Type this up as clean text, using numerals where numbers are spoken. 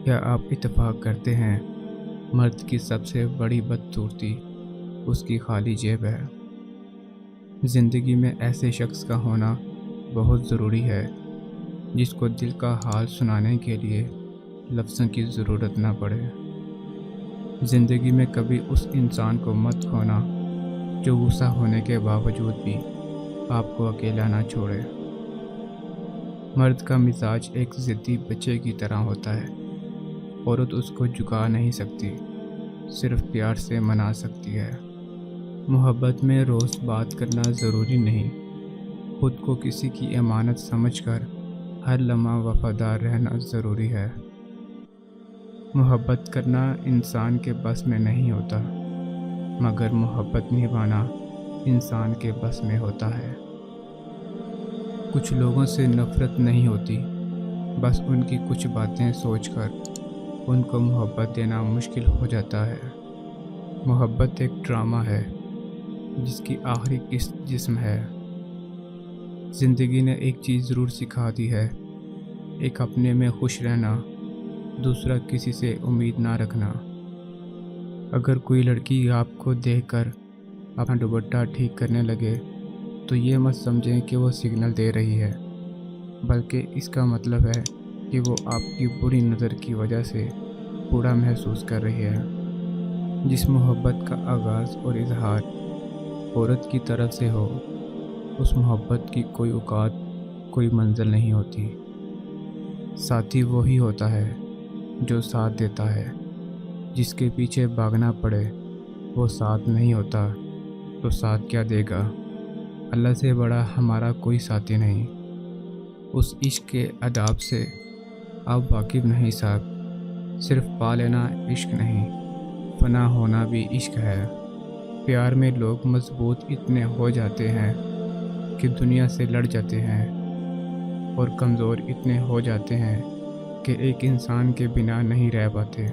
کیا آپ اتفاق کرتے ہیں مرد کی سب سے بڑی بدصورتی اس کی خالی جیب ہے؟ زندگی میں ایسے شخص کا ہونا بہت ضروری ہے جس کو دل کا حال سنانے کے لیے لفظوں کی ضرورت نہ پڑے۔ زندگی میں کبھی اس انسان کو مت کھونا جو غصہ ہونے کے باوجود بھی آپ کو اکیلا نہ چھوڑے۔ مرد کا مزاج ایک ضدی بچے کی طرح ہوتا ہے۔ عورت اس کو جھکا نہیں سکتی، صرف پیار سے منا سکتی ہے۔ محبت میں روز بات کرنا ضروری نہیں، خود کو کسی کی امانت سمجھ کر ہر لمحہ وفادار رہنا ضروری ہے۔ محبت کرنا انسان کے بس میں نہیں ہوتا، مگر محبت نبھانا انسان کے بس میں ہوتا ہے۔ کچھ لوگوں سے نفرت نہیں ہوتی، بس ان کی کچھ باتیں سوچ کر ان کو محبت دینا مشکل ہو جاتا ہے۔ محبت ایک ڈرامہ ہے جس کی آخری قسط جسم ہے۔ زندگی نے ایک چیز ضرور سکھا دی ہے، ایک اپنے میں خوش رہنا، دوسرا کسی سے امید نہ رکھنا۔ اگر کوئی لڑکی آپ کو دیکھ کر اپنا دوپٹہ ٹھیک کرنے لگے تو یہ مت سمجھیں کہ وہ سگنل دے رہی ہے، بلکہ اس کا مطلب ہے کہ وہ آپ کی بری نظر کی وجہ سے برا محسوس کر رہی ہے۔ جس محبت کا آغاز اور اظہار عورت کی طرف سے ہو، اس محبت کی کوئی اوقات، کوئی منزل نہیں ہوتی۔ ساتھی وہی ہوتا ہے جو ساتھ دیتا ہے، جس کے پیچھے بھاگنا پڑے وہ ساتھ نہیں ہوتا تو ساتھ کیا دے گا؟ اللہ سے بڑا ہمارا کوئی ساتھی نہیں۔ اس عشق کے آداب سے آپ واقف نہیں صاحب، صرف پا لینا عشق نہیں، فنا ہونا بھی عشق ہے۔ پیار میں لوگ مضبوط اتنے ہو جاتے ہیں کہ دنیا سے لڑ جاتے ہیں، اور کمزور اتنے ہو جاتے ہیں کہ ایک انسان کے بنا نہیں رہ پاتے۔